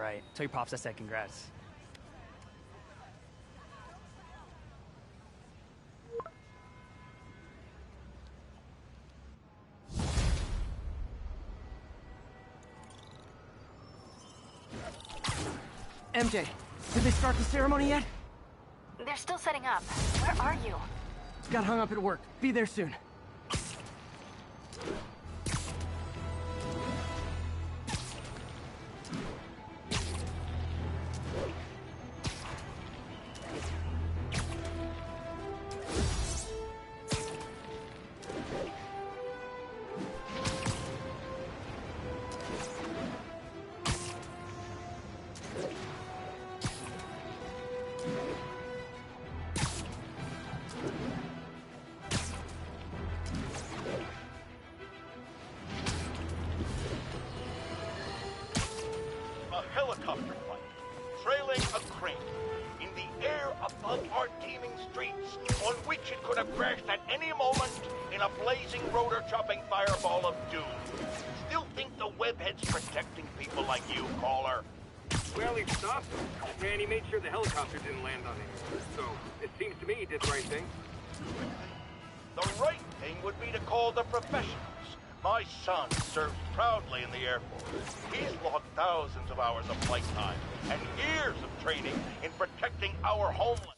right. Tell your pops I said congrats. MJ, did they start the ceremony yet? They're still setting up. Where are you? Got hung up at work. Be there soon. Helicopter flight, trailing a crane, in the air above our teeming streets, on which it could have crashed at any moment in a blazing rotor-chopping fireball of doom. Still think the webhead's protecting people like you, caller? Well, he stopped him, and he made sure the helicopter didn't land on him. So, it seems to me he did the right thing. The right thing would be to call the professionals. My son serves proudly in the Air Force. He's logged thousands of hours of flight time and years of training in protecting our homeland.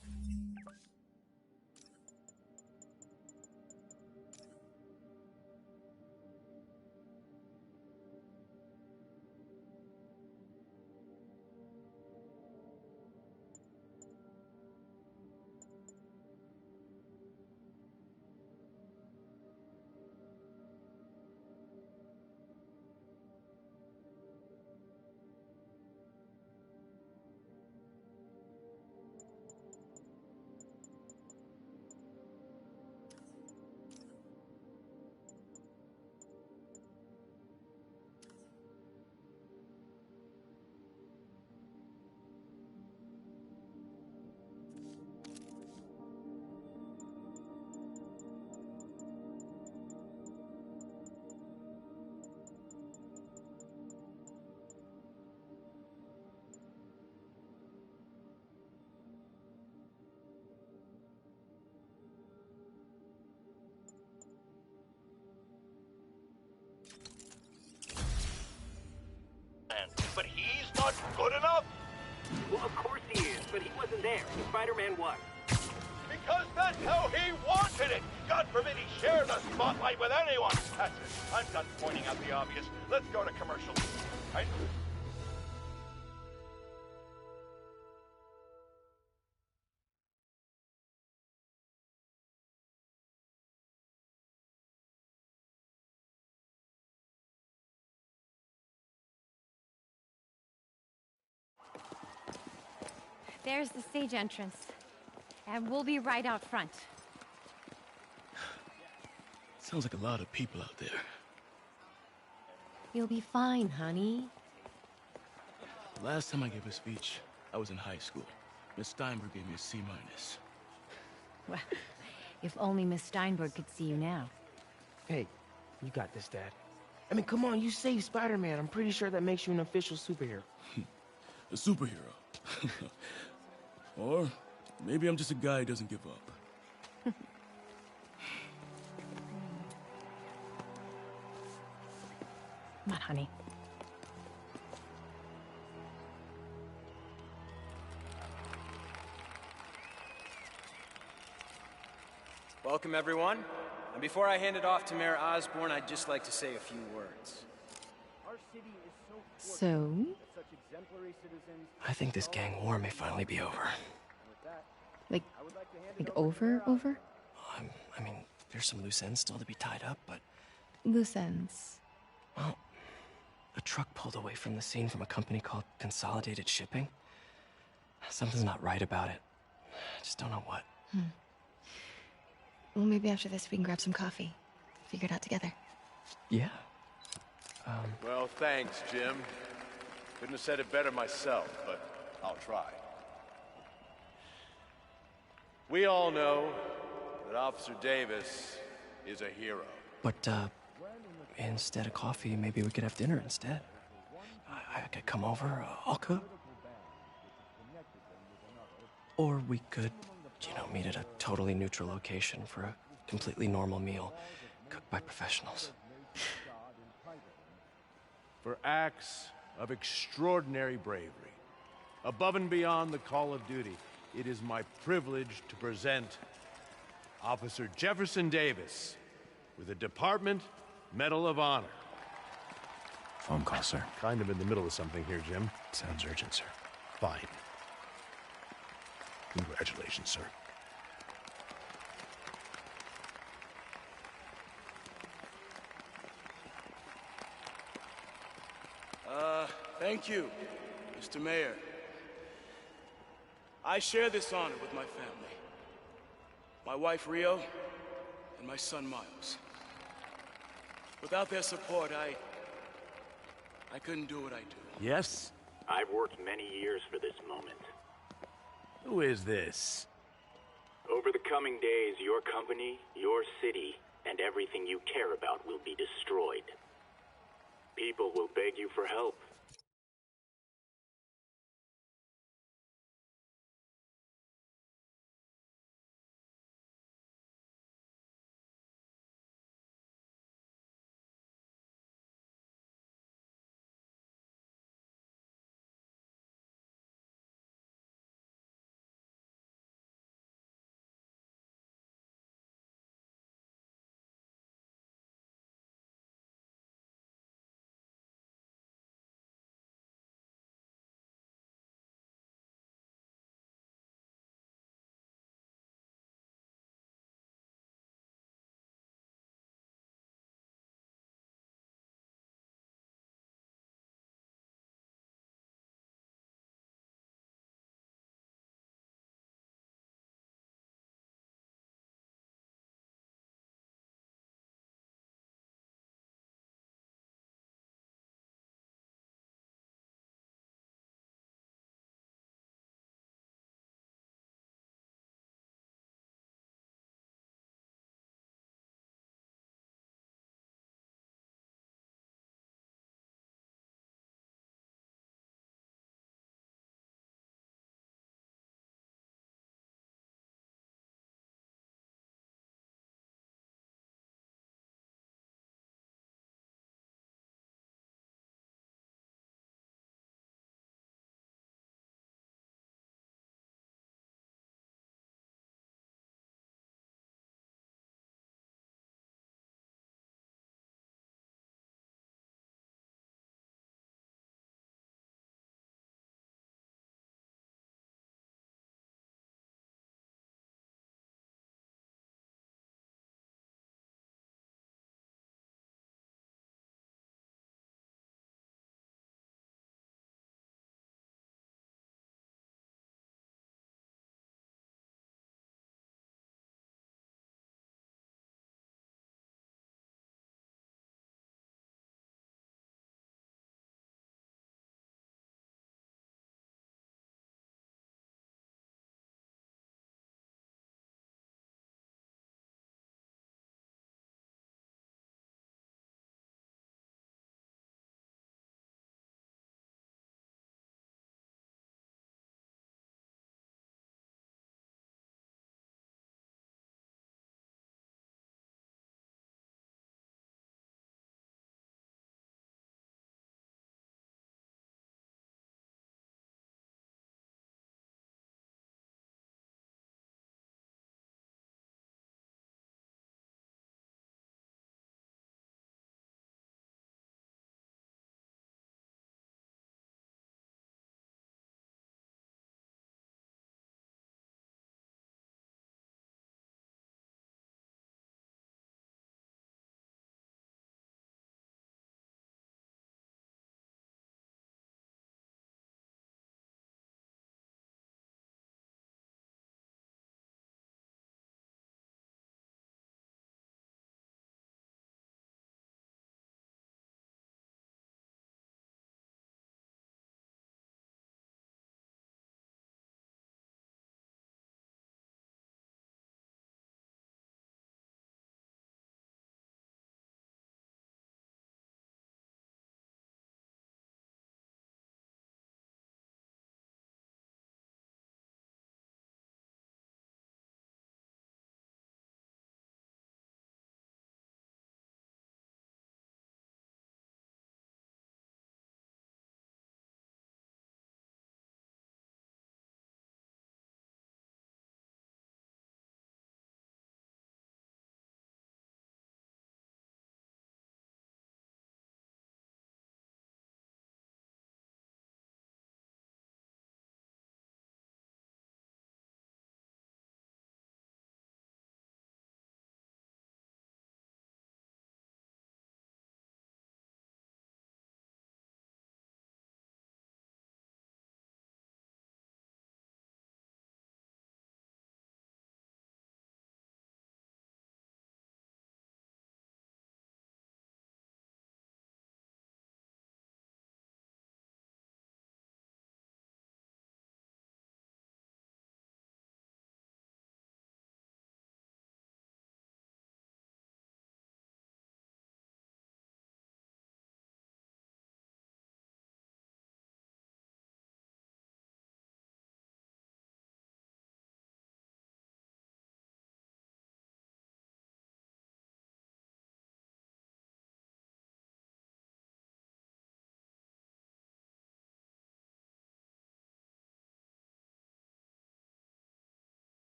But he's not good enough? Well, of course he is, but he wasn't there. Spider-Man was. Because that's how he wanted it! God forbid he share the spotlight with anyone! That's it. I'm done pointing out the obvious. Let's go to commercial. Right? There's the stage entrance. And we'll be right out front. Sounds like a lot of people out there. You'll be fine, honey. The last time I gave a speech, I was in high school. Miss Steinberg gave me a C-. Well, if only Miss Steinberg could see you now. Hey, you got this, Dad. I mean, come on, you saved Spider-Man. I'm pretty sure that makes you an official superhero. A superhero. Or maybe I'm just a guy who doesn't give up. Come on, honey. Welcome, everyone. And before I hand it off to Mayor Osborn, I'd just like to say a few words. So? I think this gang war may finally be over. Like over? I mean, there's some loose ends still to be tied up, but... Loose ends. Well, a truck pulled away from the scene from a company called Consolidated Shipping. Something's not right about it. I just don't know what. Well, maybe after this we can grab some coffee. Figure it out together. Yeah. Well, thanks, Jim. Couldn't have said it better myself, but I'll try. We all know that Officer Davis is a hero. But, instead of coffee, maybe we could have dinner instead. I could come over, I'll cook. Or we could, meet at a totally neutral location for a completely normal meal, cooked by professionals. For acts of extraordinary bravery, above and beyond the call of duty, it is my privilege to present Officer Jefferson Davis with the Department Medal of Honor. Phone call, sir. Kind of in the middle of something here, Jim. Sounds urgent, sir. Fine. Congratulations, sir. Thank you, Mr. Mayor. I share this honor with my family. My wife, Rio, and my son, Miles. Without their support, I couldn't do what I do. Yes? I've worked many years for this moment. Who is this? Over the coming days, your company, your city, and everything you care about will be destroyed. People will beg you for help.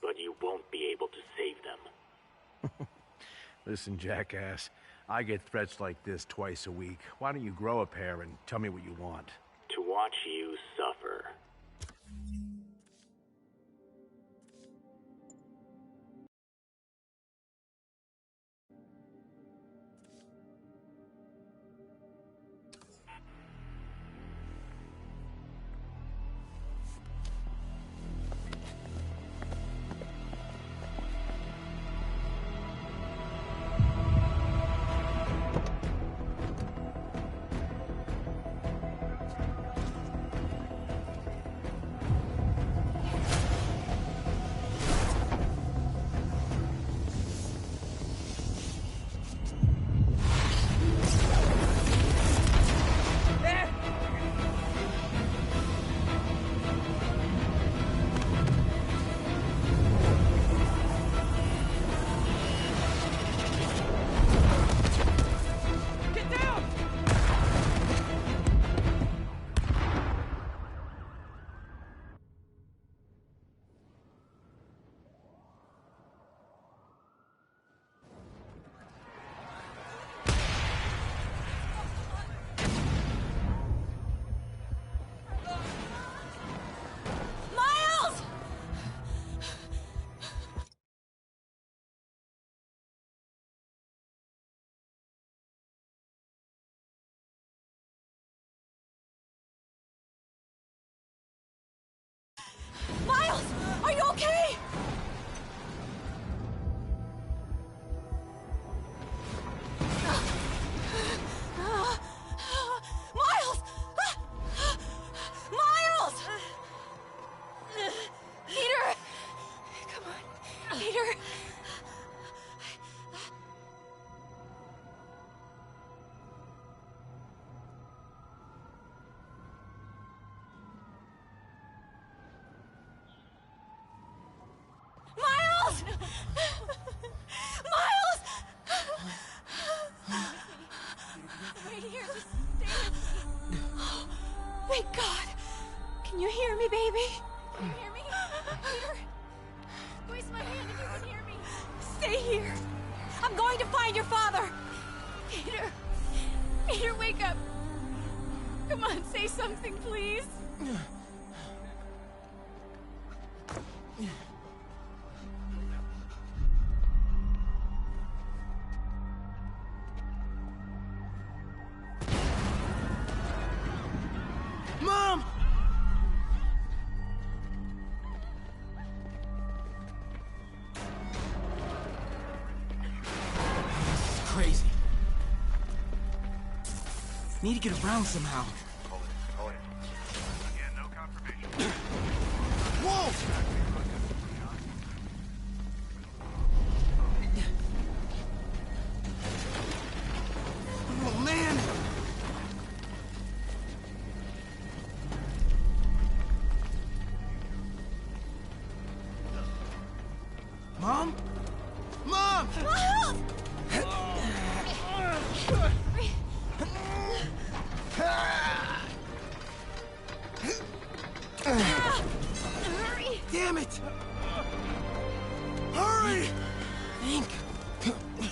but you won't be able to save them. Listen, jackass, I get threats like this twice a week. Why don't you grow a pair and tell me what you want? To watch you suffer. Miles! Are you okay? Miles! Miles! Peter! Come on, Peter! Miles! Miles! I'm right here. Just stay with me. Oh, thank God. Can you hear me, baby? Can you hear me? Peter? Squeeze my hand if you can hear me. Stay here. I'm going to find your father. Peter. Peter, wake up. Come on, say something, please. Mom! This is crazy. Need to get around somehow. Hold it. Again, no confirmation. Whoa! Oh, man! Mom? Mom! Miles! Hurry! Damn it! Hurry! Think.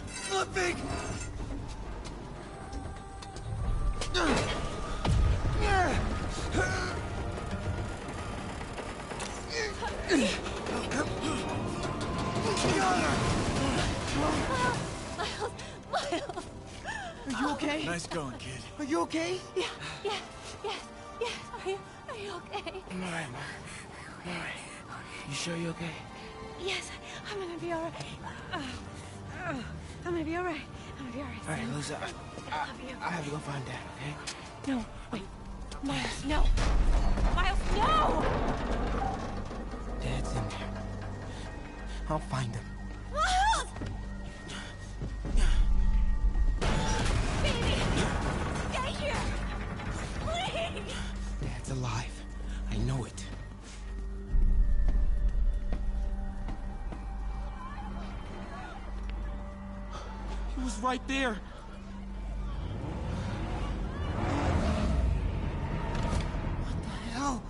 Flipping! Miles! Are you okay? Nice going, kid. Are you okay? Yes. Are you okay? I'm alright, Mom. I'm alright. You sure you're okay? Yes, I'm gonna be alright. I'm gonna be alright. I'm gonna be alright. Alright, Lisa, I love you. I have to go find Dad, okay? No, wait. Miles, no! Miles, no! Dad's in there. I'll find him. Miles! Baby! Stay here! Please! Dad's alive. I know it. He was right there. What the hell?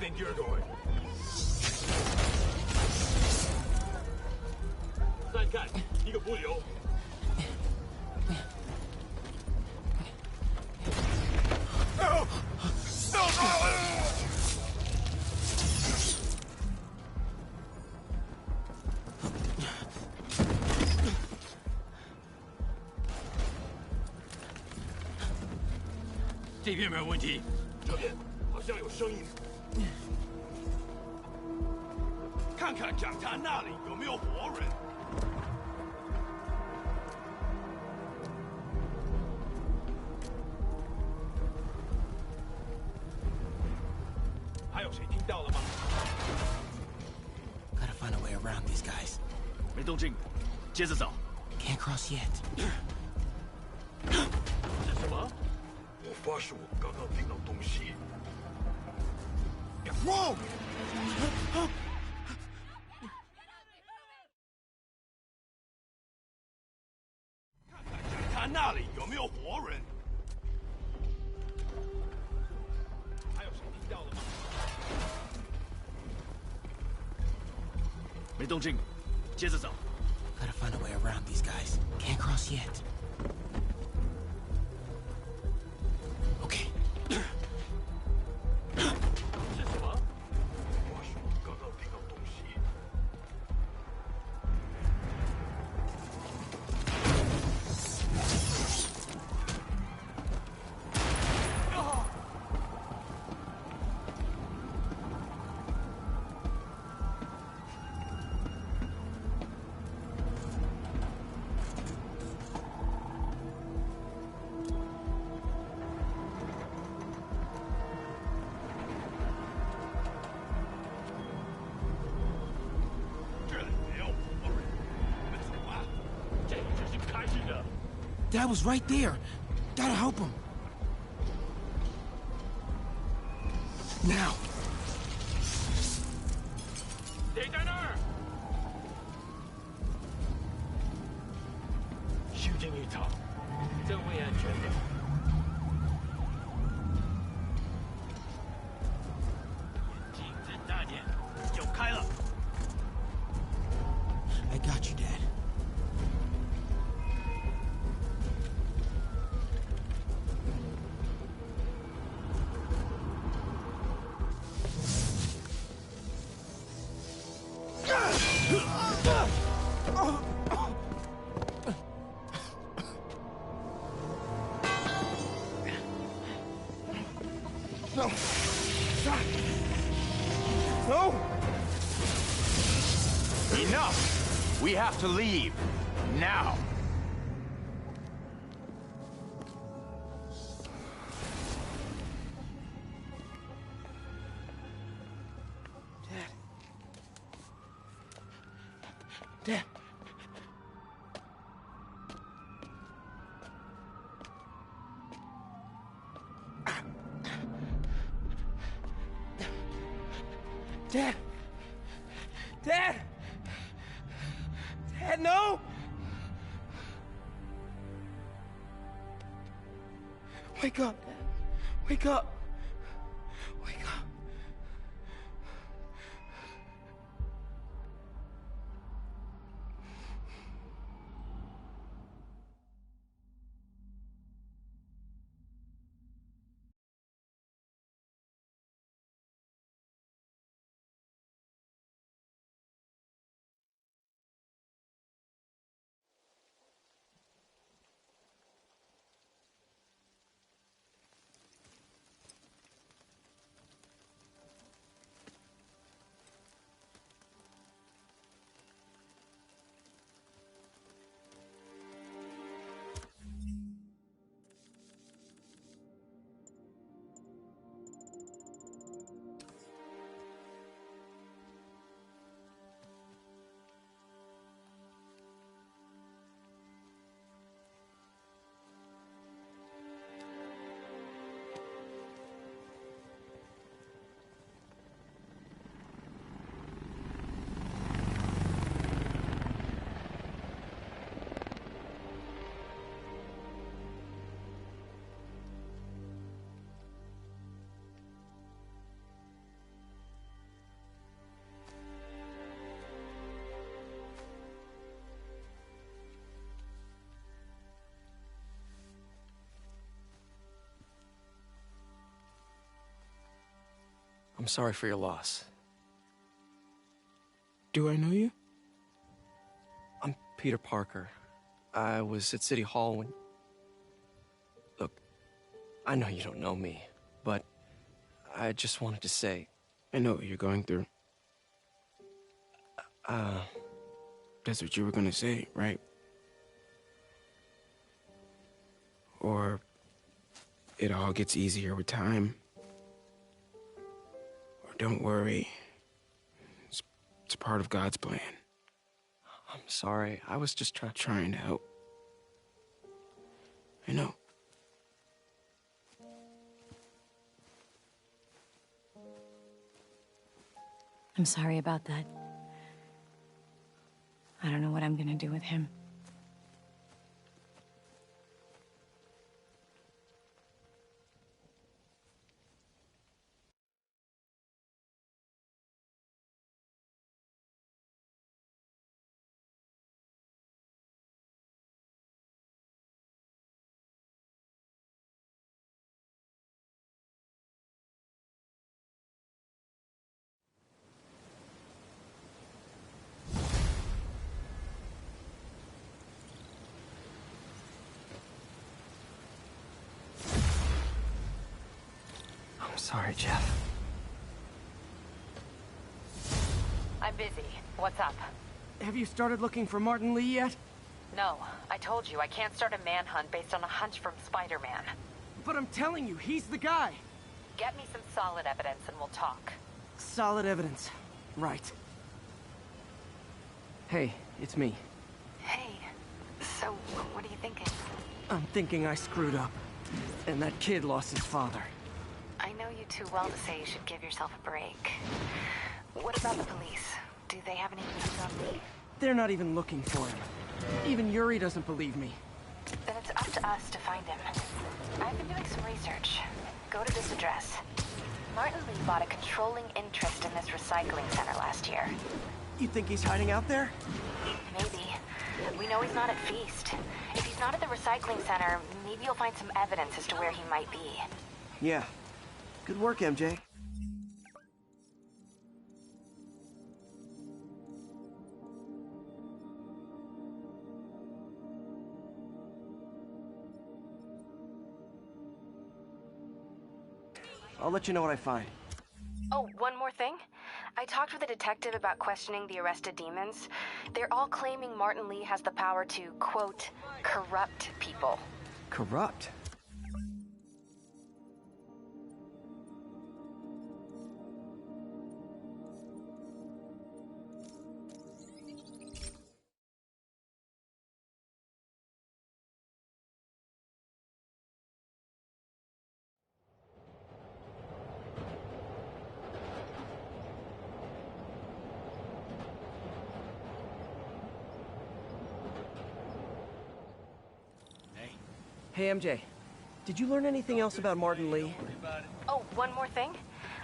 think you're going? 三看，一个不留。No! No! No! 这边没有问题，这边好像有声音。看看讲台那里有没有活人。还有谁听到了吗 Gotta find a way around these guys. 没动静，接着找。Can't cross yet. 是什么？我发誓，我刚刚听到东西。Whoa! 看看讲台那里有没有活人。还有谁听到了吗？没动静，接着找。Gotta find a way around these guys. Can't cross yet. Okay. 是什么？我说我刚刚听到东西。这里没有活人，你们走吧。这只是开始的。 Dad was right there. Gotta help him. Now. 谁在那儿？修建一场，真会安全的。眼睛睁大点，酒开了。 I got you, Dad. No. Stop. No. Enough! We have to leave. Now! Dad. Dad. Dad. Dad, no. Wake up, Dad. Wake up. Wake up. I'm sorry for your loss. Do I know you? I'm Peter Parker. I was at City Hall when... Look, I know you don't know me, but I just wanted to say... I know what you're going through. That's what you were gonna say, right? Or it all gets easier with time. Or don't worry. It's part of God's plan. I'm sorry. I was just trying to help. I know. I'm sorry about that. I don't know what I'm gonna do with him. I'm sorry, Jeff. I'm busy. What's up? Have you started looking for Martin Lee yet? No, I told you I can't start a manhunt based on a hunch from Spider-Man. But I'm telling you, he's the guy. Get me some solid evidence and we'll talk. Solid evidence. Right. Hey, it's me. Hey, so what are you thinking? I'm thinking I screwed up. And that kid lost his father. I know you too well to say you should give yourself a break. What about the police? Do they have any news on me? They're not even looking for him. Even Yuri doesn't believe me. Then it's up to us to find him. I've been doing some research. Go to this address. Martin Lee bought a controlling interest in this recycling center last year. You think he's hiding out there? Maybe. We know he's not at Feast. If he's not at the recycling center, maybe you'll find some evidence as to where he might be. Yeah. Good work, MJ. I'll let you know what I find. Oh, one more thing. I talked with a detective about questioning the arrested demons. They're all claiming Martin Lee has the power to, quote, corrupt people. Corrupt? Hey, MJ. Did you learn anything else about Martin Lee? Oh, one more thing.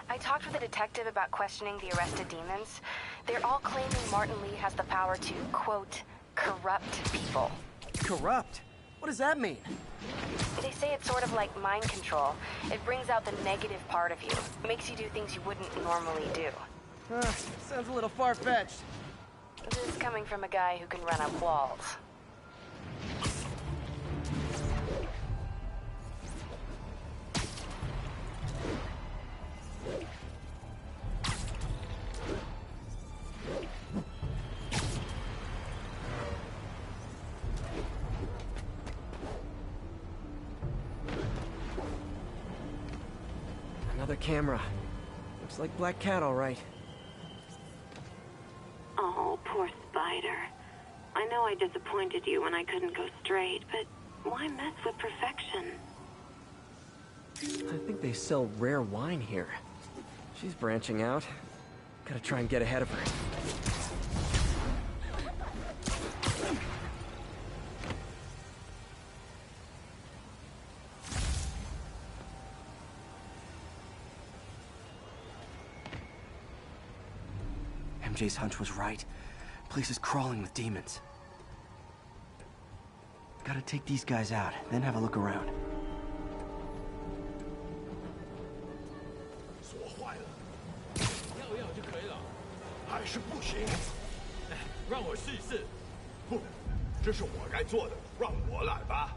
I talked with a detective about questioning the arrested demons. They're all claiming Martin Lee has the power to, quote, corrupt people. Corrupt? What does that mean? They say it's sort of like mind control. It brings out the negative part of you. Makes you do things you wouldn't normally do. Sounds a little far-fetched. This is coming from a guy who can run up walls. Another camera. Looks like Black Cat, all right. Oh, poor Spider. I know I disappointed you when I couldn't go straight, but why mess with perfection? I think they sell rare wine here. She's branching out. Gotta try and get ahead of her. MJ's hunch was right. Place is crawling with demons. Gotta take these guys out, then have a look around. 锁坏了，还是不行。让我试一试。不，这是我该做的，让我来吧。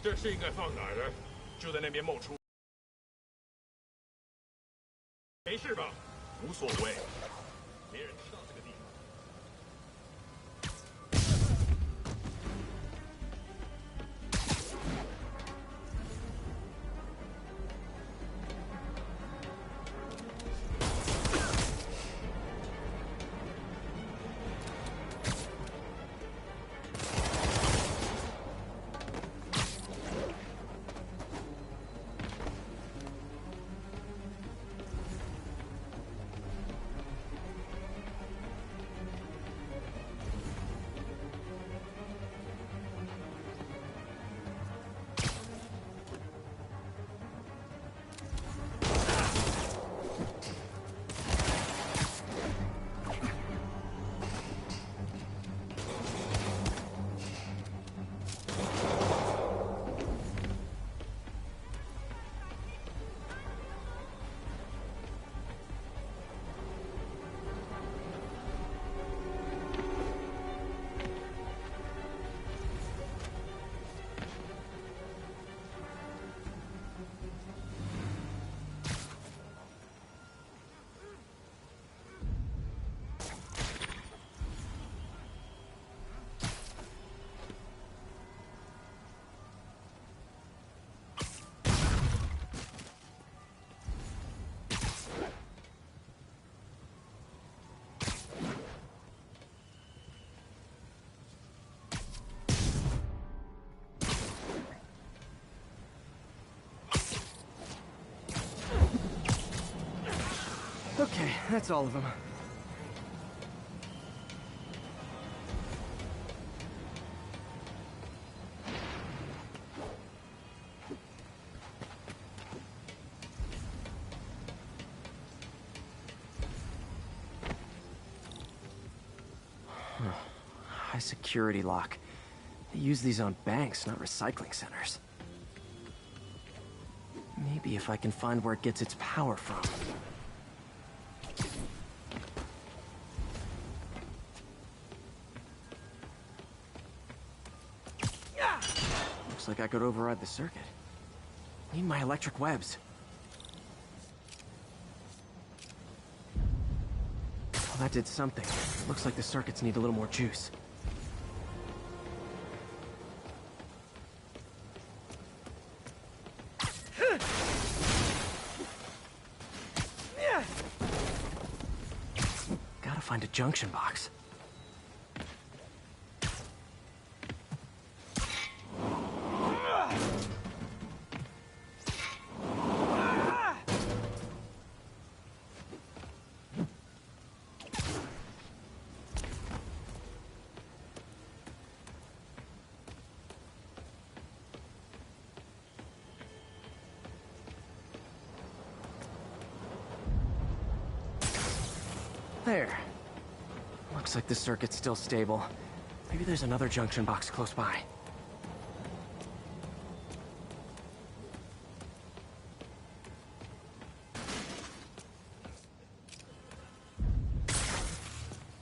这是应该放哪儿呢？就在那边冒出。没事吧？无所谓，没人知道这个地方。Okay, that's all of them. High security lock. They use these on banks, not recycling centers. Maybe if I can find where it gets its power from. Looks like I could override the circuit. Need my electric webs. Well, that did something. Looks like the circuits need a little more juice. Gotta find a junction box. There. Looks like the circuit's still stable. Maybe there's another junction box close by.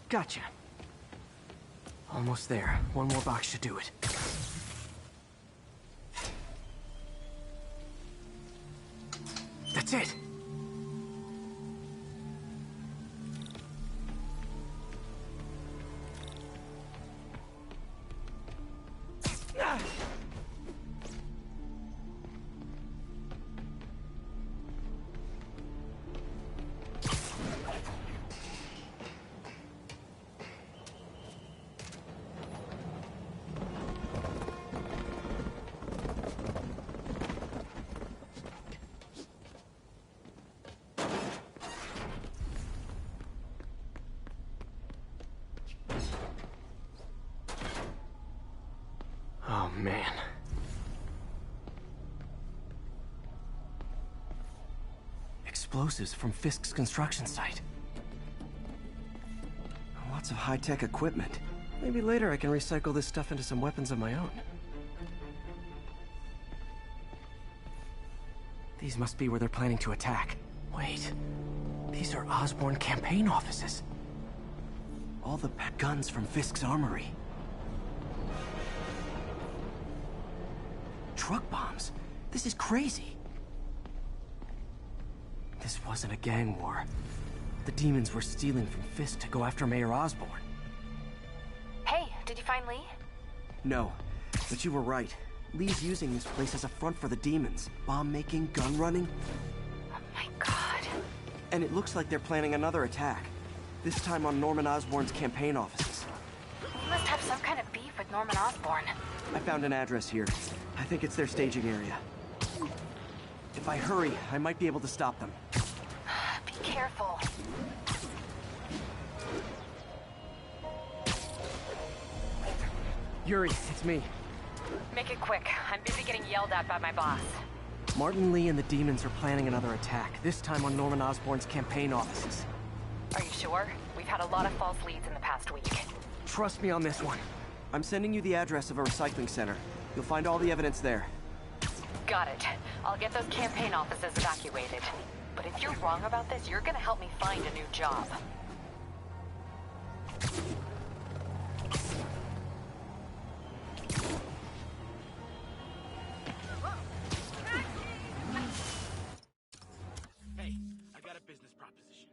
Gotcha. Almost there. One more box should do it. That's it! man. Explosives from Fisk's construction site. Lots of high-tech equipment. Maybe later I can recycle this stuff into some weapons of my own. These must be where they're planning to attack. Wait, these are Osborn campaign offices. All the guns from Fisk's armory. Truck bombs? This is crazy. This wasn't a gang war. The demons were stealing from Fisk to go after Mayor Osborn. Hey, did you find Lee? No, but you were right. Lee's using this place as a front for the demons. Bomb-making, gun-running. Oh my god. And it looks like they're planning another attack. This time on Norman Osborn's campaign offices. He must have some kind of beef with Norman Osborn. I found an address here. I think it's their staging area. If I hurry, I might be able to stop them. Be careful. Yuri, it's me. Make it quick. I'm busy getting yelled at by my boss. Martin Lee and the demons are planning another attack, this time on Norman Osborn's campaign offices. Are you sure? We've had a lot of false leads in the past week. Trust me on this one. I'm sending you the address of a recycling center. You'll find all the evidence there. Got it. I'll get those campaign offices evacuated. But if you're wrong about this, you're gonna help me find a new job. Hey, I got a business proposition.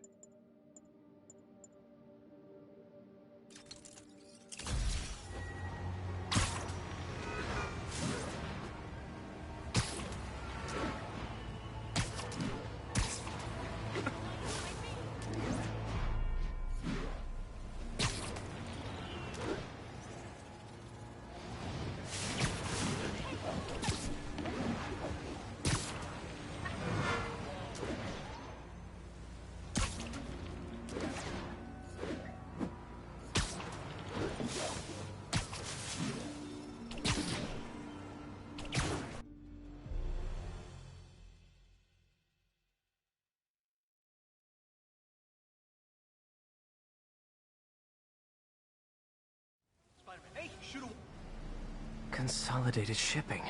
Hey, shoot a... Consolidated shipping.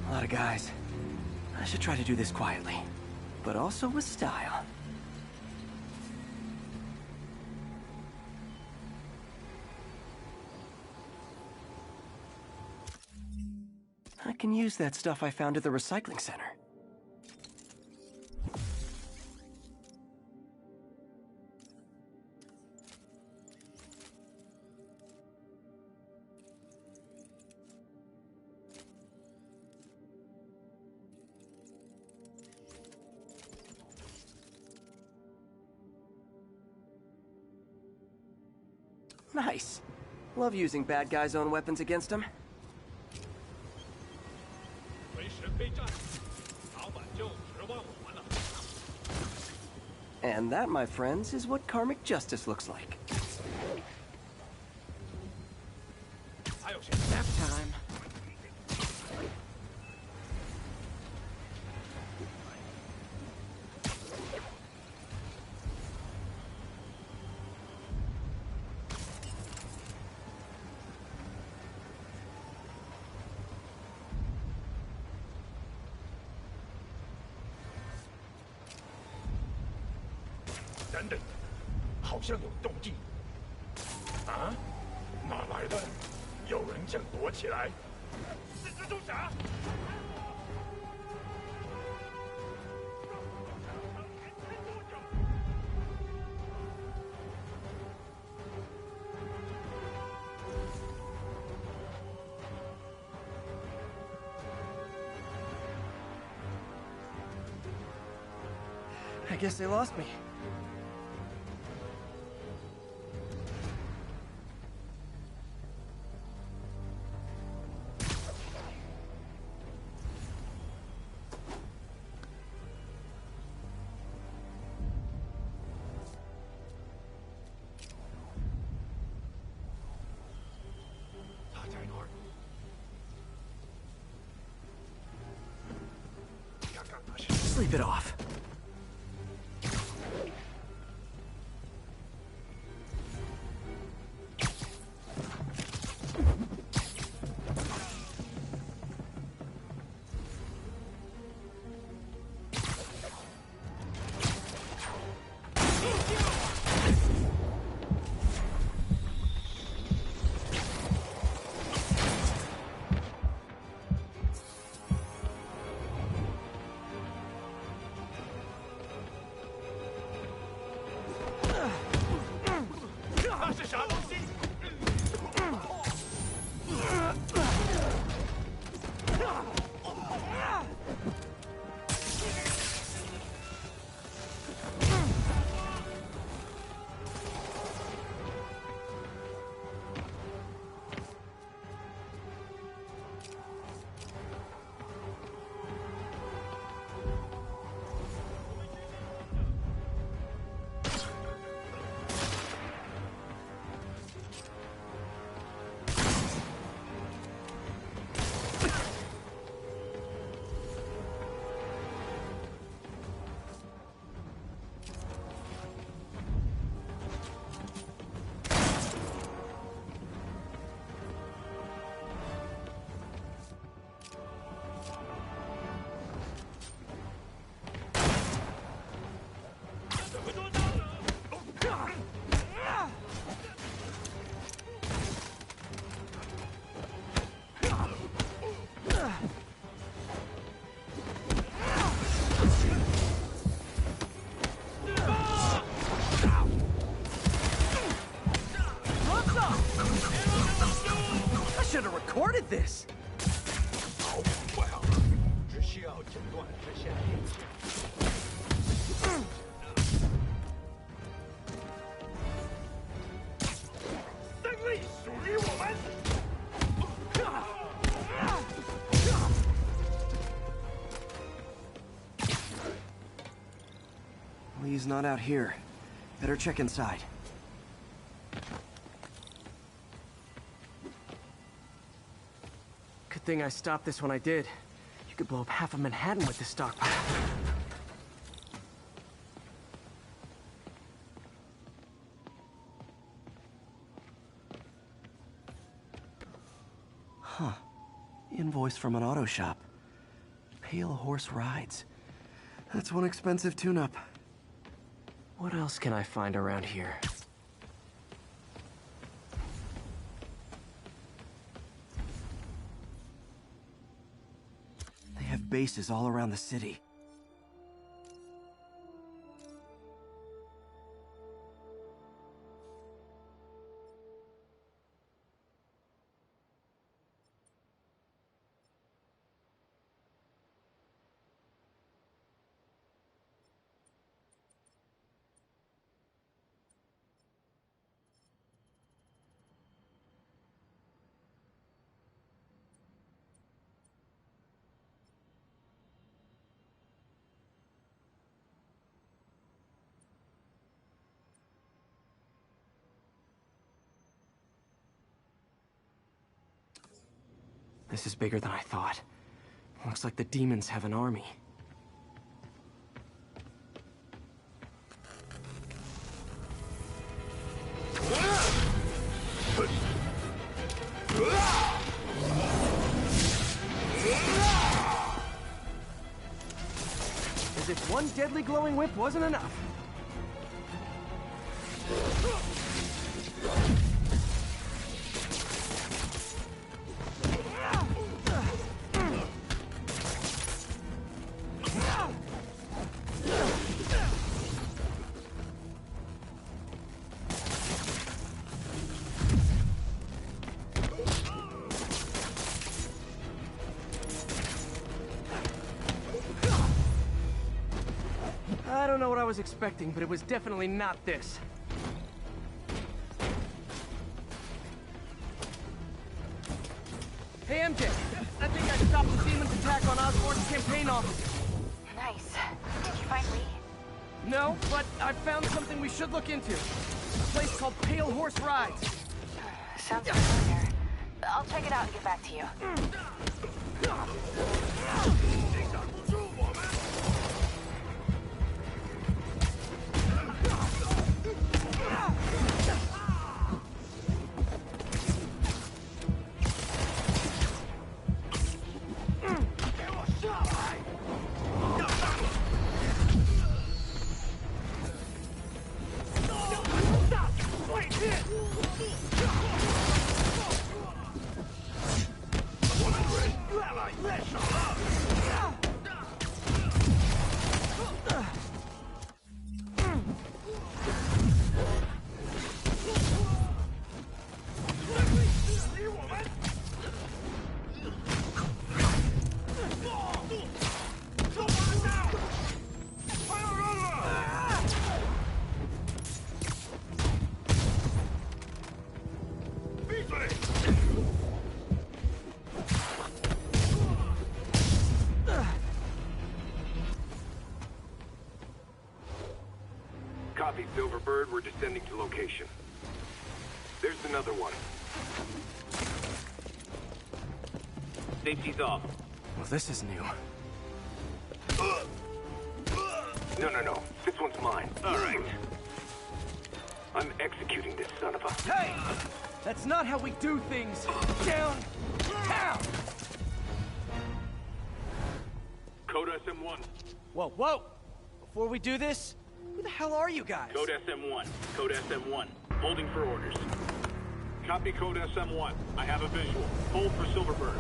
A lot of guys. I should try to do this quietly, but also with style. I can use that stuff I found at the recycling center. Nice. Love using bad guys' own weapons against them. 为时非战，老板就指望我们了。 And that, my friends, is what karmic justice looks like. 还有谁？ Nap time.等等，好像有动静。啊？哪来的？有人正躲起来。是蜘蛛侠！ I guess they lost me. Sleep it off. This. Oh, well. 只需要诊断之下一切。胜利属于我们。Lee's not out here. Better check inside. Good thing I stopped this when I did. You could blow up half of Manhattan with this stockpile. Huh. Invoice from an auto shop. Pale Horse Rides. That's one expensive tune-up. What else can I find around here? They have bases all around the city. This is bigger than I thought. Looks like the demons have an army. As if one deadly glowing whip wasn't enough. I don't know what I was expecting, but it was definitely not this. Hey, MJ. I think I stopped the demon's attack on Osborn's campaign office. Nice. Did you find Lee? No, but I found something we should look into. A place called Pale Horse Rides. Sounds familiar. I'll check it out and get back to you. descending to location. There's another one. Safety's off. Well, this is new. No. This one's mine. All right. I'm executing this son of a... Hey! That's not how we do things! Down! Down! Code SM-1. Whoa! Before we do this, who the hell are you guys? Code SM-1. Code SM-1. Holding for orders. Copy Code SM-1. I have a visual. Hold for Silverbird.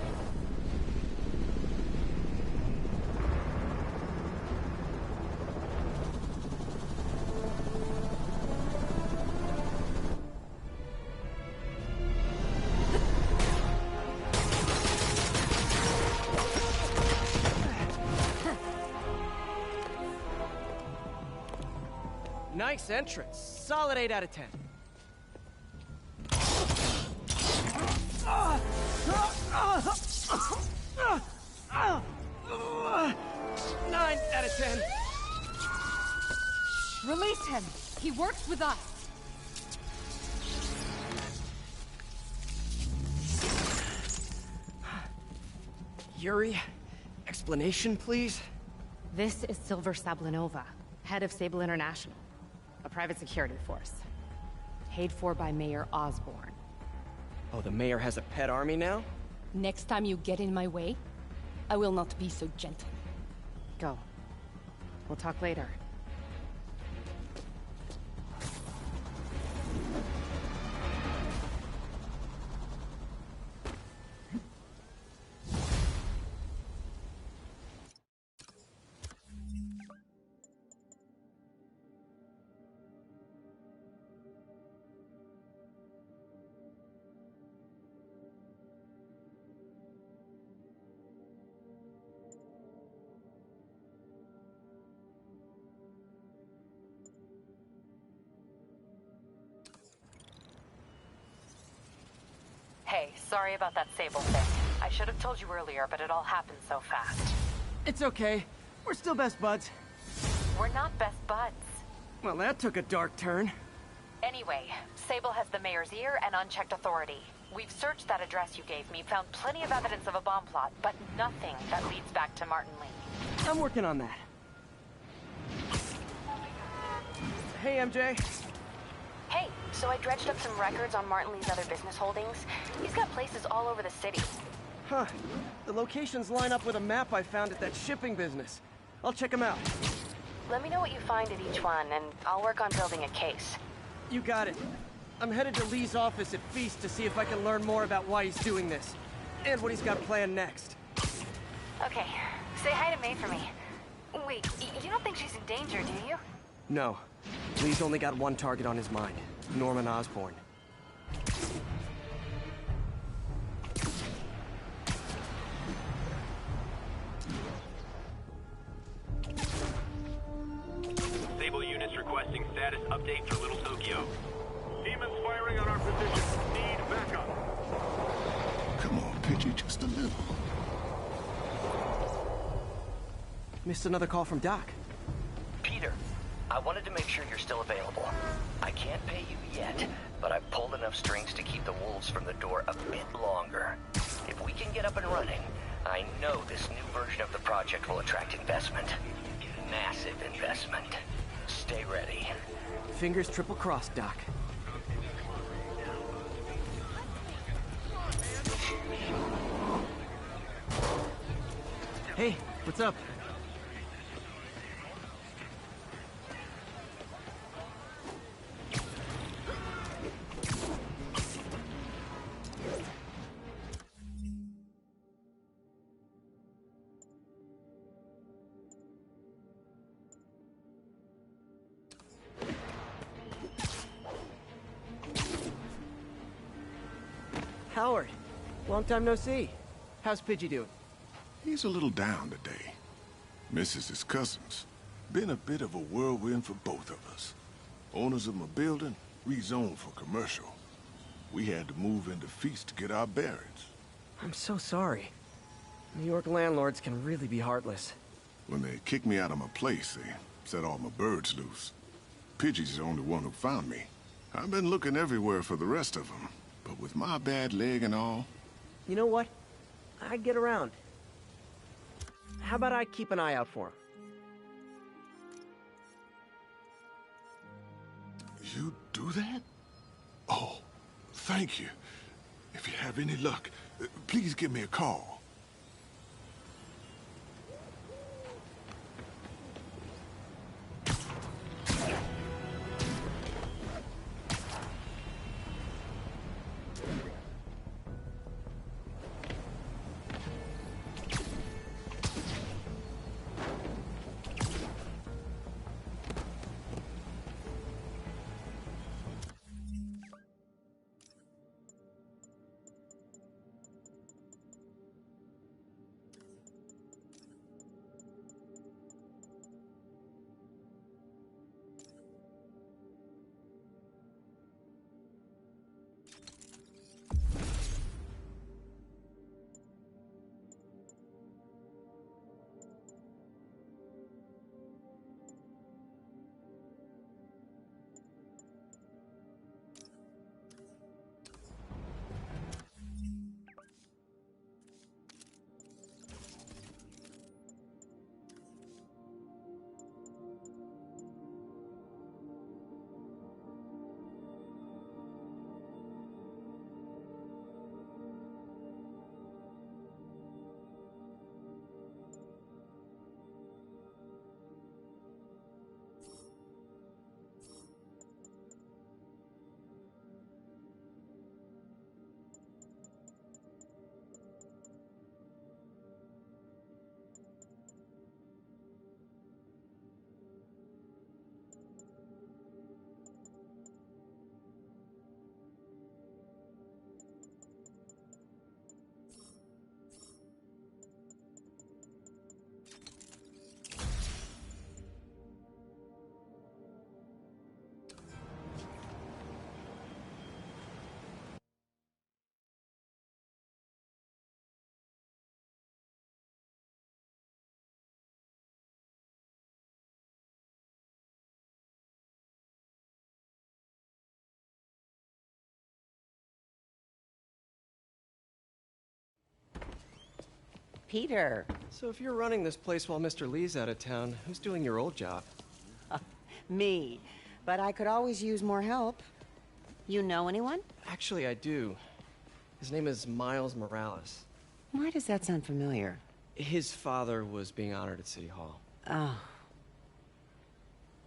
Nice entrance. Solid 8 out of 10. 9 out of 10. Release him. He works with us. Yuri, explanation, please? This is Silver Sablinova, head of Sable International, a private security force. Paid for by Mayor Osborn. Oh, the mayor has a pet army now? Next time you get in my way, I will not be so gentle. Go. We'll talk later. Hey, sorry about that Sable thing. I should have told you earlier, but it all happened so fast. It's okay. We're still best buds. We're not best buds. Well, that took a dark turn. Anyway, Sable has the mayor's ear and unchecked authority. We've searched that address you gave me, found plenty of evidence of a bomb plot, but nothing that leads back to Martin Lee. I'm working on that. Hey, MJ. Hey, so I dredged up some records on Martin Lee's other business holdings. He's got places all over the city. Huh. The locations line up with a map I found at that shipping business. I'll check them out. Let me know what you find at each one, and I'll work on building a case. You got it. I'm headed to Lee's office at Feast to see if I can learn more about why he's doing this. And what he's got planned next. Okay. Say hi to May for me. Wait, you don't think she's in danger, do you? No. Lee's only got one target on his mind. Norman Osborn. Sable units requesting status update for Little Tokyo. Demons firing on our position. Need backup. Come on, Pidgey, just a little. Missed another call from Doc. Peter, I wanted to make sure you're still available. I can't pay you yet, but I've pulled enough strings to keep the wolves from the door a bit longer. If we can get up and running, I know this new version of the project will attract investment. Massive investment. Stay ready. Fingers triple crossed, Doc. Hey, what's up? Howard, long time no see. How's Pidgey doing? He's a little down today. Misses his cousins. Been a bit of a whirlwind for both of us. Owners of my building rezoned for commercial. We had to move into Feast to get our bearings. I'm so sorry. New York landlords can really be heartless. When they kicked me out of my place, they set all my birds loose. Pidgey's the only one who found me. I've been looking everywhere for the rest of them, but with my bad leg and all... You know what? I get around. How about I keep an eye out for him? You do that? Oh, thank you. If you have any luck, please give me a call. Peter. So if you're running this place while Mr. Lee's out of town, who's doing your old job? Me. But I could always use more help. You know anyone? Actually, I do. His name is Miles Morales. Why does that sound familiar? His father was being honored at City Hall. Oh.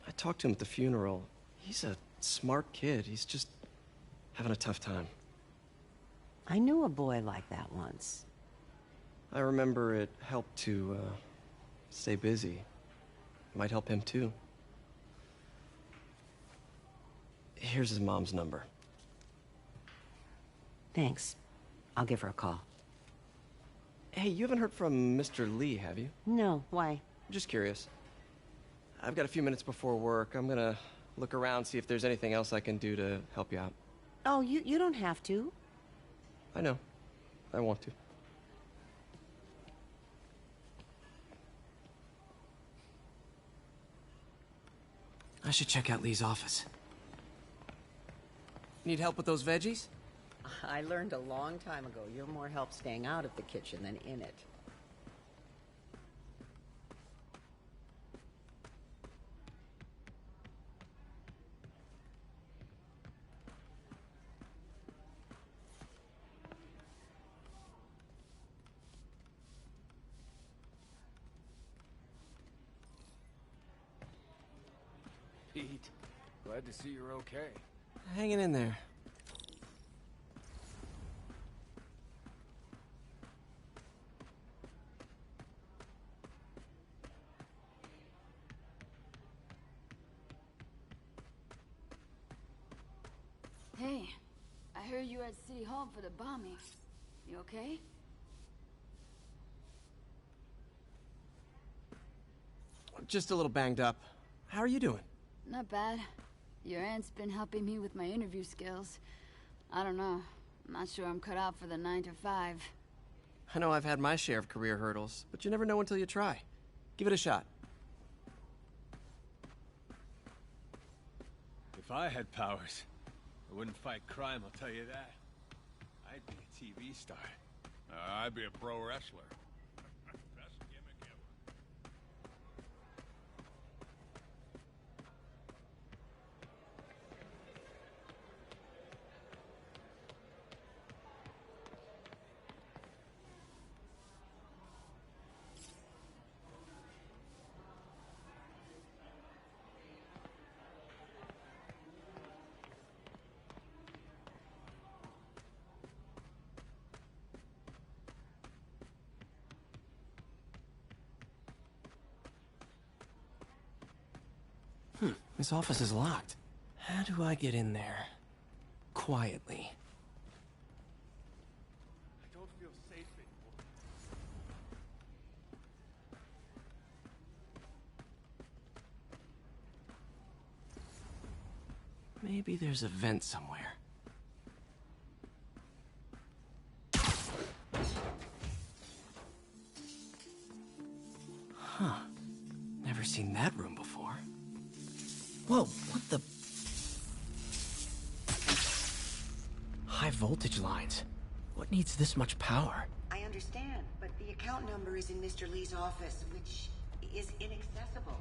I talked to him at the funeral. He's a smart kid. He's just having a tough time. I knew a boy like that once. I remember it helped to, stay busy. Might help him, too. Here's his mom's number. Thanks. I'll give her a call. Hey, you haven't heard from Mr. Lee, have you? No, why? Just curious. I've got a few minutes before work. I'm gonna look around, see if there's anything else I can do to help you out. Oh, you don't have to. I know. I want to. I should check out Lee's office. Need help with those veggies? I learned a long time ago you're more help staying out of the kitchen than in it. Pete, glad to see you're okay. Hanging in there. Hey, I heard you were at City Hall for the bombing. You okay? Just a little banged up. How are you doing? Not bad. Your aunt's been helping me with my interview skills. I don't know. I'm not sure I'm cut out for the 9 to 5. I know I've had my share of career hurdles, but you never know until you try. Give it a shot. I had powers, I wouldn't fight crime, I'll tell you that. I'd be a TV star. I'd be a pro wrestler. Best gimmick ever. This office is locked. How do I get in there? Quietly. I don't feel safe anymore. Maybe there's a vent somewhere. Huh. Never seen that room before. Whoa, what the... High voltage lines. What needs this much power? I understand, but the account number is in Mr. Lee's office, which is inaccessible.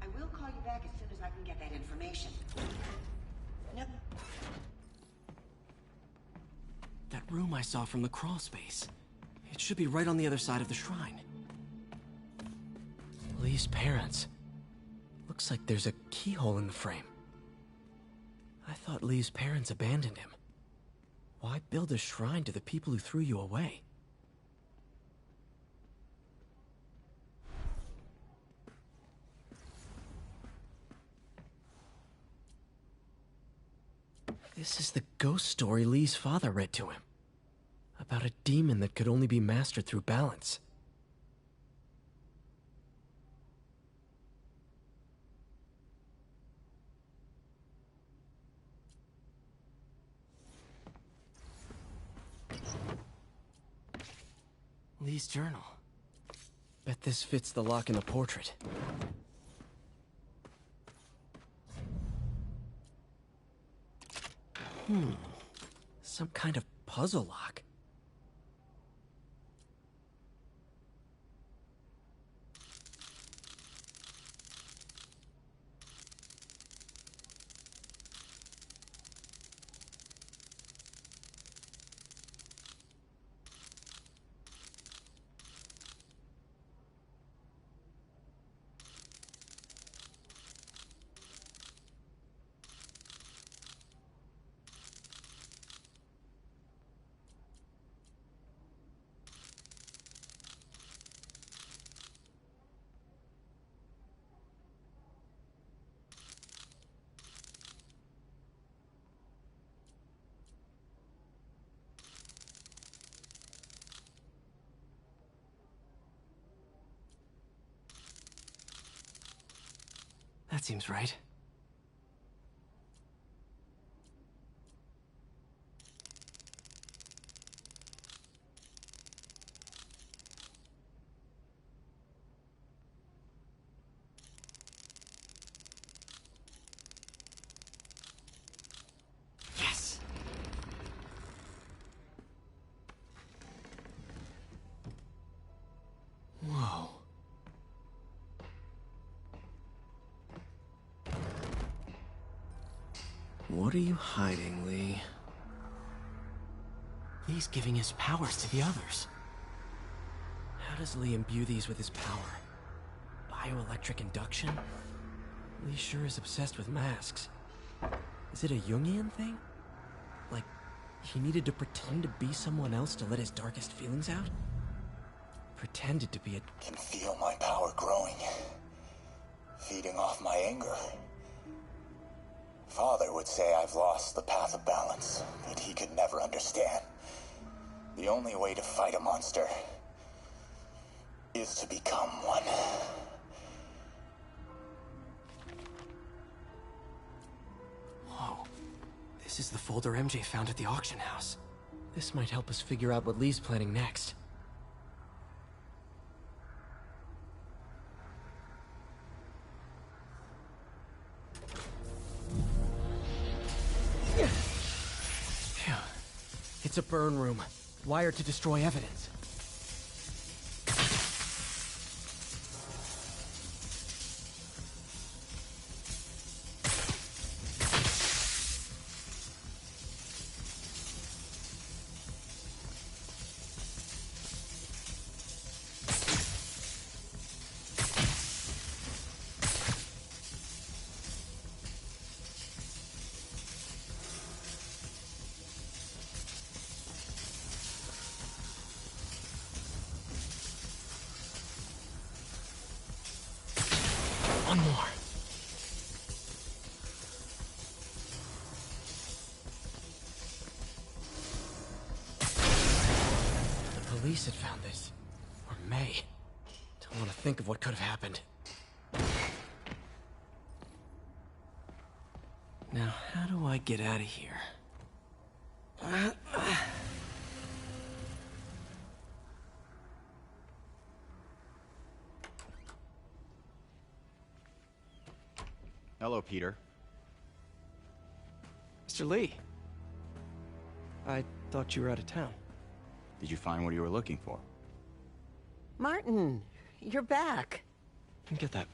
I will call you back as soon as I can get that information. No. That room I saw from the crawl space. It should be right on the other side of the shrine. Lee's parents. Looks like there's a keyhole in the frame. I thought Lee's parents abandoned him. Why build a shrine to the people who threw you away? This is the ghost story Lee's father read to him. About a demon that could only be mastered through balance. Lee's journal. Bet this fits the lock in the portrait. Some kind of puzzle lock. That seems right. Yes! Whoa. What are you hiding, Lee? Lee's giving his powers to the others. How does Lee imbue these with his power? Bioelectric induction? Lee sure is obsessed with masks. Is it a Jungian thing? Like, he needed to pretend to be someone else to let his darkest feelings out? Pretended to be a... Can feel my power growing. Feeding off my anger. Father would say I've lost the path of balance, but he could never understand. The only way to fight a monster is to become one. Whoa. This is the folder MJ found at the auction house. This might help us figure out what Lee's planning next. It's a burn room, wired to destroy evidence. One more. The police had found this. Or May. Don't want to think of what could have happened. Now, how do I get out of here? Hello, Peter. Mr. Lee. I thought you were out of town. Did you find what you were looking for? Martin, you're back. Get that.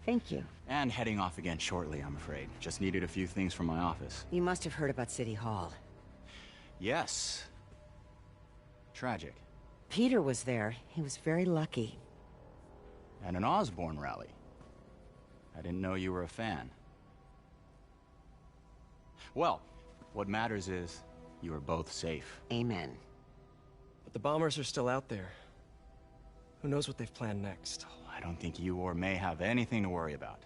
Thank you. And heading off again shortly, I'm afraid. Just needed a few things from my office. You must have heard about City Hall. Yes. Tragic. Peter was there. He was very lucky. At an Osborn rally. I didn't know you were a fan. Well, what matters is you are both safe. Amen. But the bombers are still out there. Who knows what they've planned next? I don't think you or May have anything to worry about.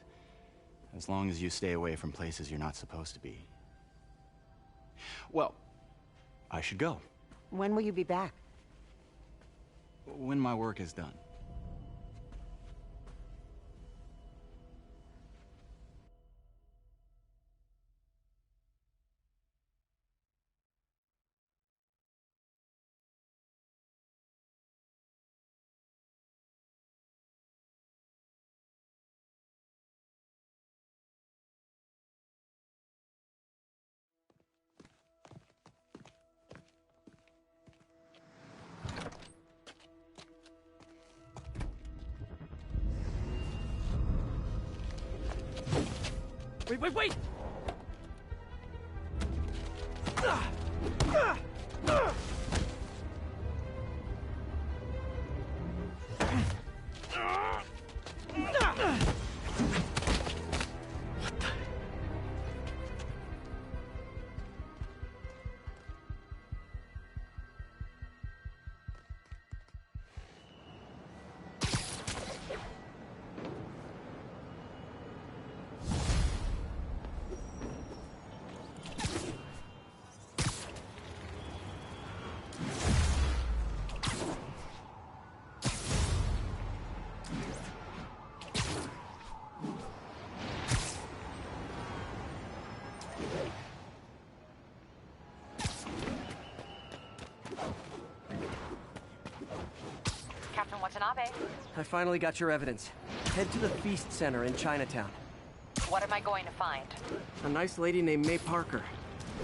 As long as you stay away from places you're not supposed to be. Well, I should go. When will you be back? When my work is done. Wait! Captain Watanabe. I finally got your evidence. Head to the Feast Center in Chinatown. What am I going to find? A nice lady named May Parker.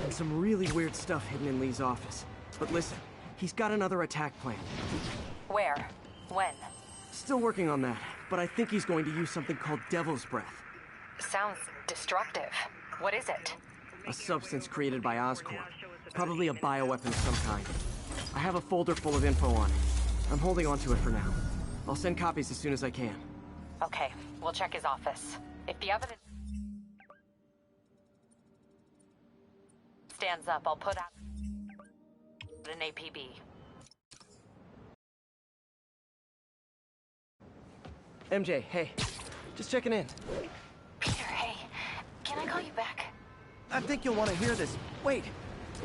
And some really weird stuff hidden in Lee's office. But listen, he's got another attack plan. Where? When? Still working on that, but I think he's going to use something called Devil's Breath. Sounds destructive. What is it? A substance created by Oscorp. Probably a bioweapon of some kind. I have a folder full of info on it. I'm holding on to it for now. I'll send copies as soon as I can. Okay, we'll check his office. If the evidence stands up, I'll put out an APB. MJ, hey. Just checking in. Peter, hey. Can I call you back? I think you'll want to hear this. Wait,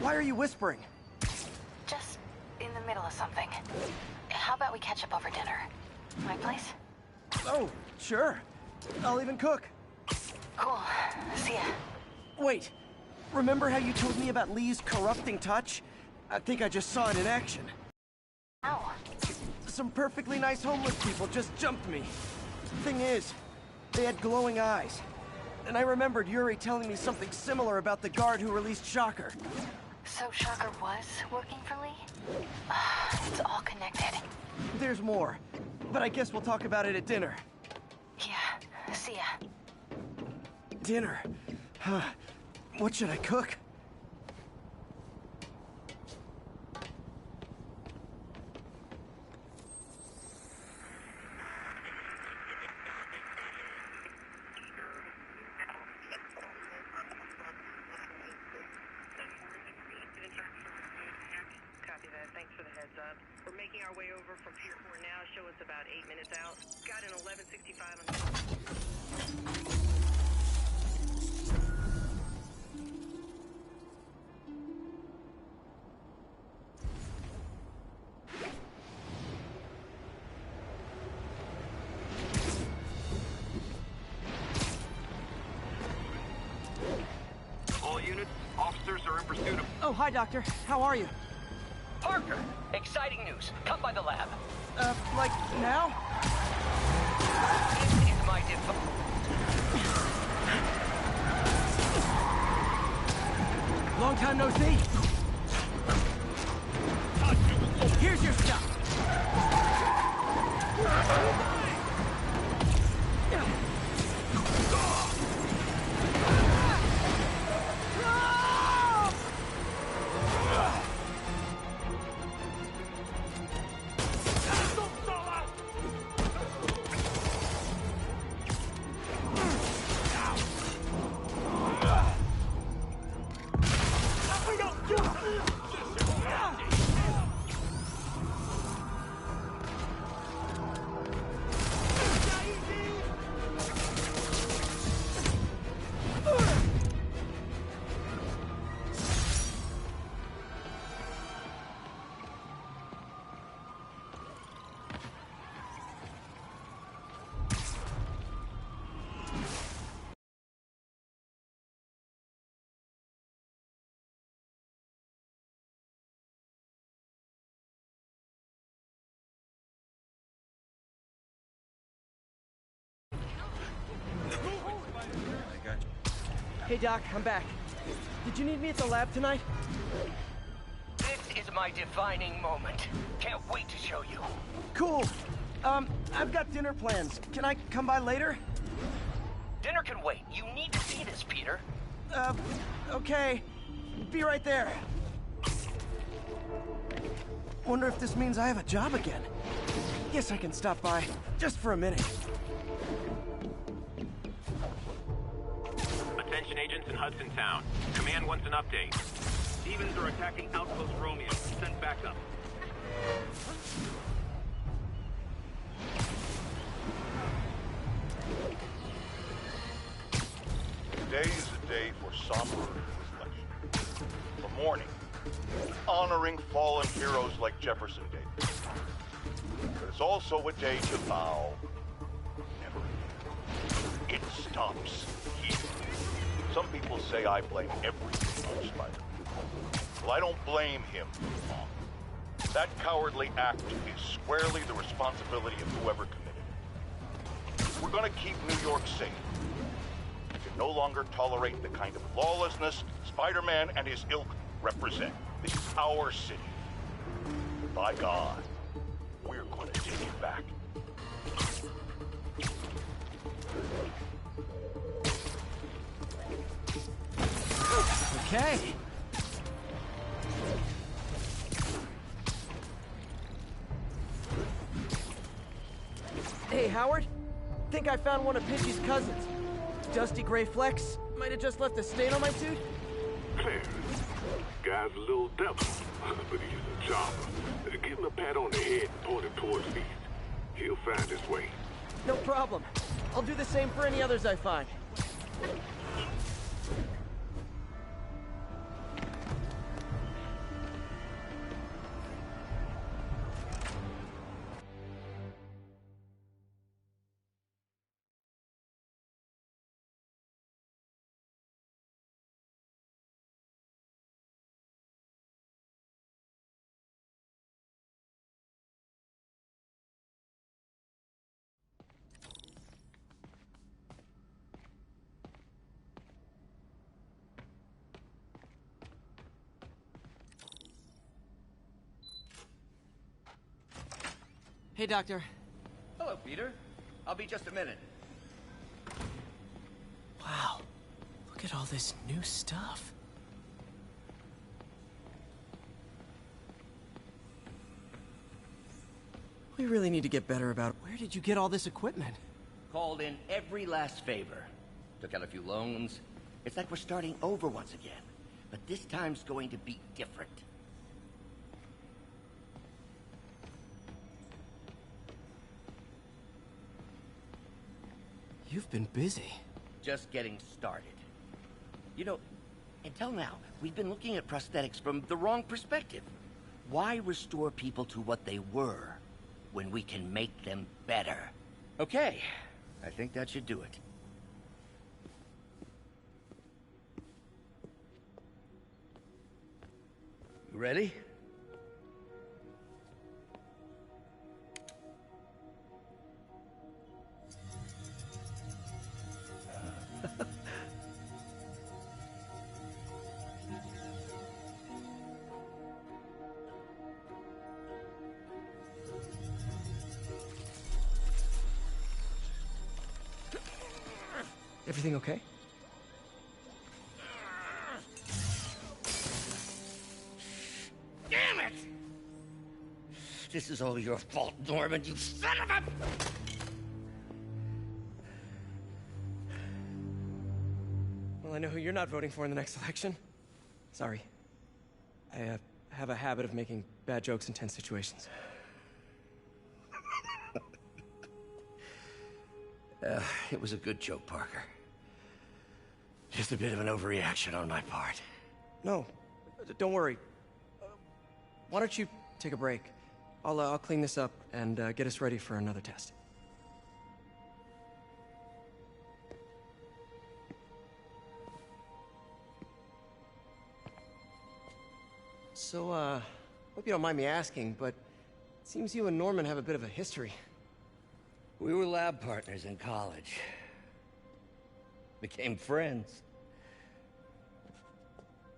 why are you whispering? Just in the middle of something. How about we catch up over dinner? My place? Oh, sure. I'll even cook. Cool. See ya. Wait, remember how you told me about Lee's corrupting touch? I think I just saw it in action. How? Some perfectly nice homeless people just jumped me. Thing is, they had glowing eyes. And I remembered Yuri telling me something similar about the guard who released Shocker. So Shocker was working for Lee? It's all connected. There's more, but I guess we'll talk about it at dinner. Yeah, see ya. Dinner? What should I cook? Copy that. Thanks for the heads up. We're making our way over from Ps4 now. Show us about 8 minutes out. Got an 1165 on the... All units, officers are in pursuit of... Oh, hi, Doctor. How are you? Parker, exciting news. Come by the lab. Like now? This is my Long time no see. Here's your stuff. Hey, Doc, I'm back. Did you need me at the lab tonight? This is my defining moment. Can't wait to show you. Cool. I've got dinner plans. Can I come by later? Dinner can wait. You need to see this, Peter. Okay. Be right there. Wonder if this means I have a job again. Guess I can stop by, just for a minute. Attention agents in Hudson Town. Command wants an update. Stevens are attacking Outpost Romeo. Send backup. Today is a day for somber reflection. For mourning. Honoring fallen heroes like Jefferson Davis. But it's also a day to vow never again. It stops here. Some people say I blame everything on Spider. Well, I don't blame him. That cowardly act is squarely the responsibility of whoever committed it. We're gonna keep New York safe. We can no longer tolerate the kind of lawlessness Spider-Man and his ilk represent. This is our city. By God, we're gonna take it back. Okay. Hey, Howard. Think I found one of Pidgey's cousins. Dusty gray flecks. Might have just left a stain on my suit. Clarence. Guy's a little devil, but he's a charmer. Give him a pat on the head and point him towards the east. He'll find his way. No problem. I'll do the same for any others I find. Hey, Doctor. Hello, Peter. I'll be just a minute. Wow. Look at all this new stuff. We really need to get better about where did you get all this equipment? Called in every last favor. Took out a few loans. It's like we're starting over once again. But this time's going to be different. You've been busy. Just getting started. You know, until now, we've been looking at prosthetics from the wrong perspective. Why restore people to what they were when we can make them better? Okay, I think that should do it. You ready? Everything okay? Damn it! This is all your fault, Norman, you son of a... Well, I know who you're not voting for in the next election. Sorry. I have a habit of making bad jokes in tense situations. It was a good joke, Parker. Just a bit of an overreaction on my part. No, don't worry. Why don't you take a break? I'll clean this up and get us ready for another test. So, hope you don't mind me asking, but it seems you and Norman have a bit of a history. We were lab partners in college. Became friends.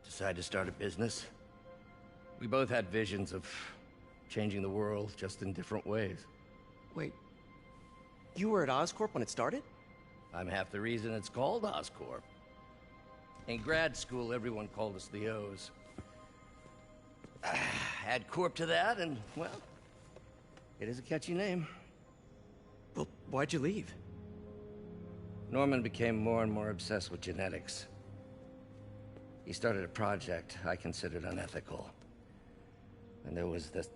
Decided to start a business. We both had visions of changing the world, just in different ways. Wait, you were at Oscorp when it started? I'm half the reason it's called Oscorp. In grad school, everyone called us the O's. Add Corp to that, and, well, it is a catchy name. Well, why'd you leave? Norman became more and more obsessed with genetics. He started a project I considered unethical. And there was this...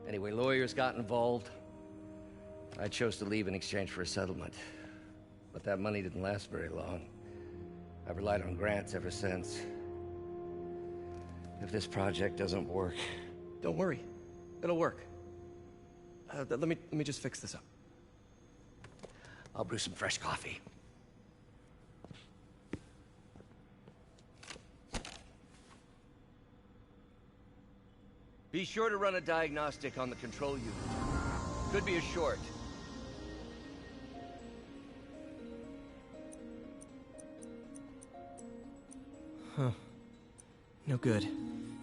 Anyway, lawyers got involved. I chose to leave in exchange for a settlement. But that money didn't last very long. I've relied on grants ever since. If this project doesn't work... Don't worry. It'll work. Let me just fix this up. I'll brew some fresh coffee. Be sure to run a diagnostic on the control unit. Could be a short. Huh. No good.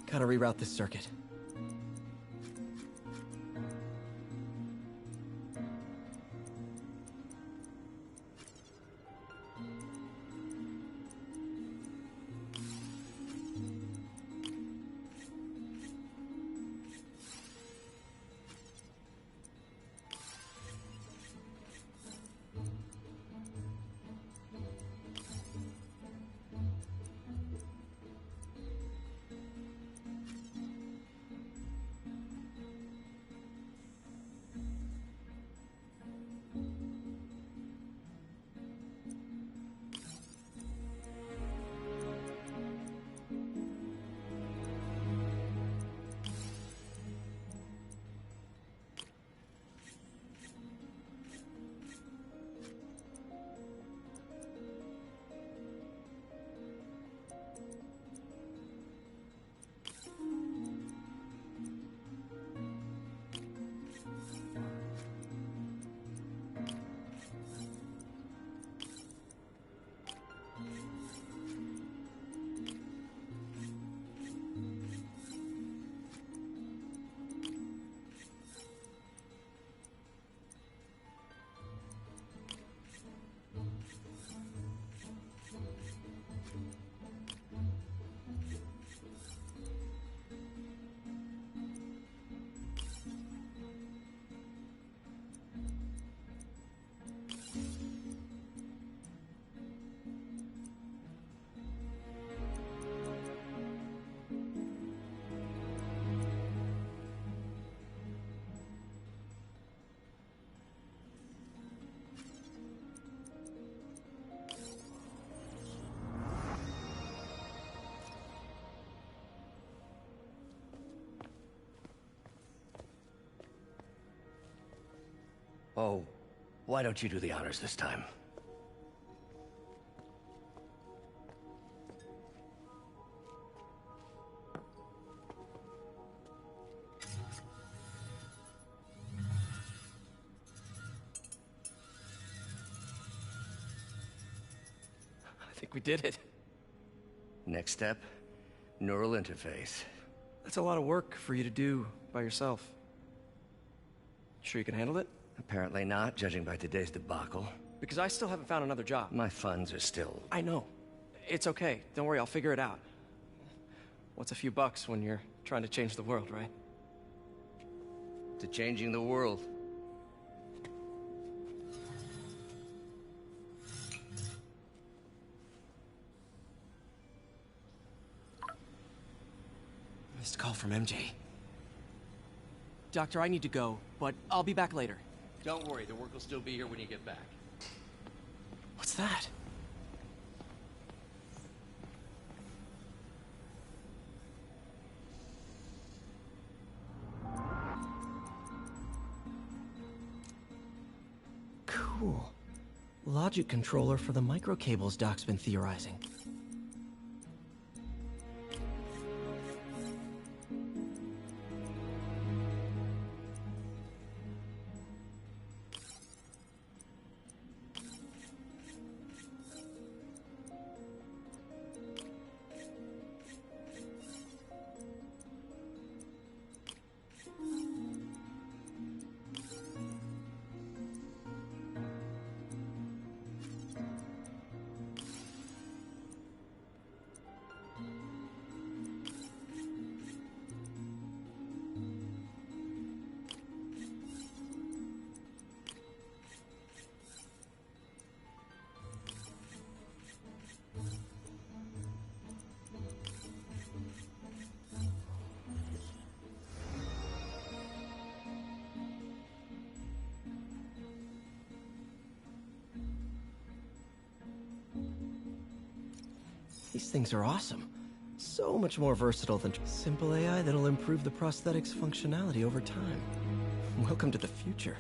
Gotta reroute this circuit. Oh, why don't you do the honors this time? I think we did it. Next step, neural interface. That's a lot of work for you to do by yourself. Sure you can handle it? Apparently not, judging by today's debacle. Because I still haven't found another job. My funds are still... I know. It's okay. Don't worry, I'll figure it out. What's a few bucks when you're trying to change the world, right? To changing the world. Missed a call from MJ. Doctor, I need to go, but I'll be back later. Don't worry, the work will still be here when you get back. What's that? Cool. Logic controller for the microcables Doc's been theorizing. These things are awesome. So much more versatile than simple AI that'll improve the prosthetic's functionality over time. Welcome to the future.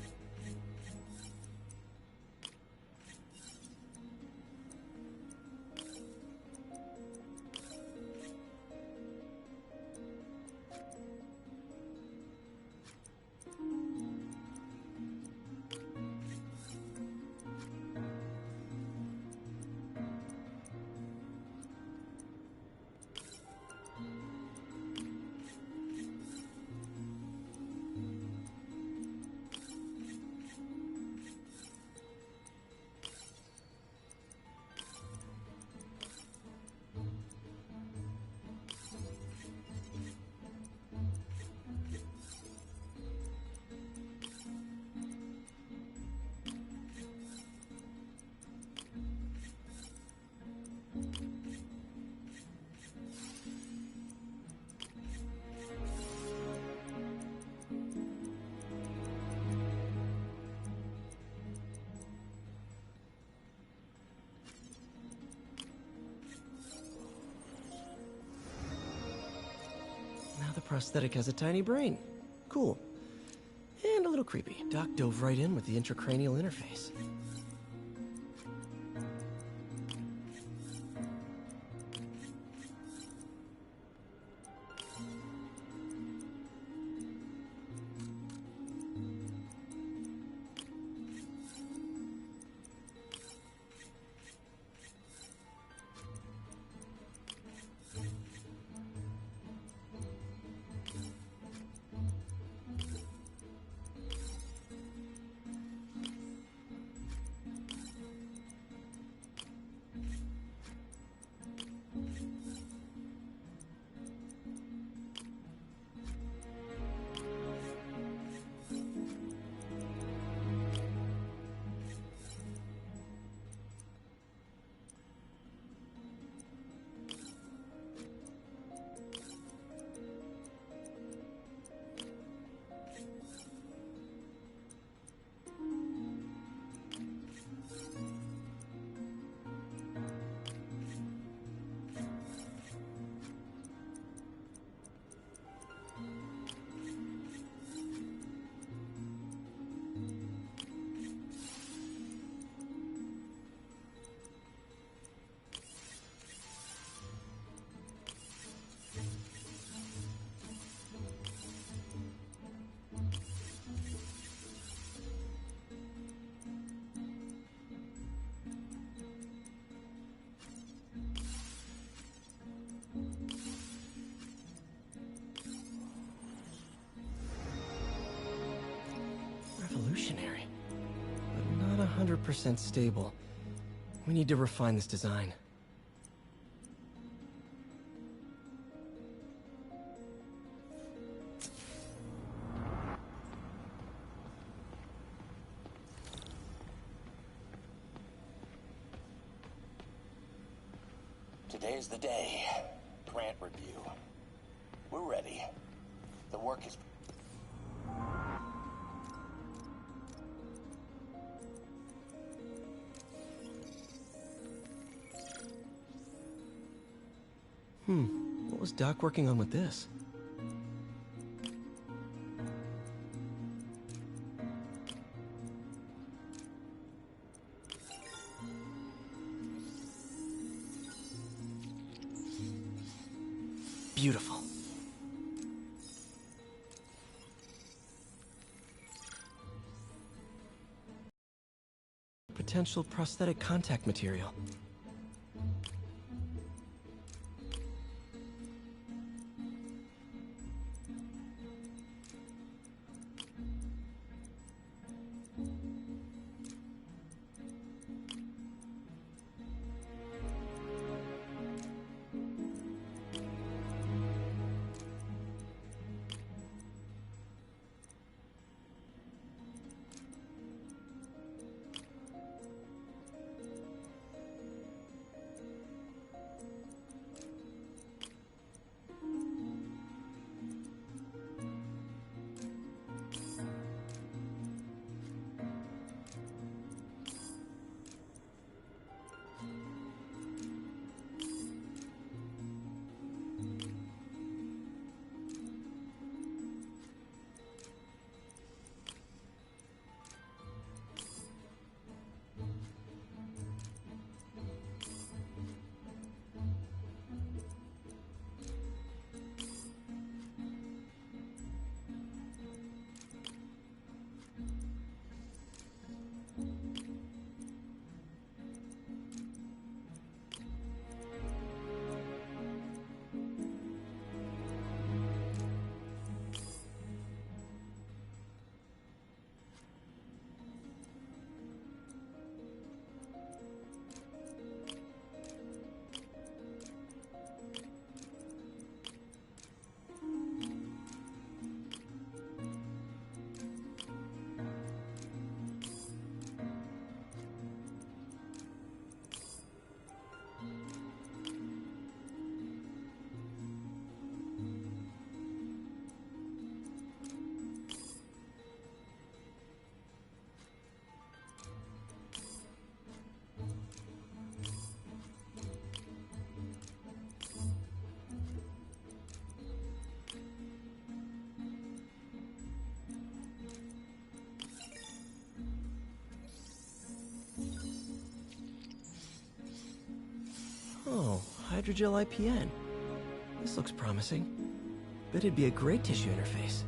Now the prosthetic has a tiny brain. Cool. And a little creepy. Doc dove right in with the intracranial interface. 100% stable. We need to refine this design. Today's the day. Grant review. We're ready. The work is... What was Doc working on with this? Beautiful. Potential prosthetic contact material. Oh, hydrogel IPN. This looks promising. Bet it'd be a great tissue interface.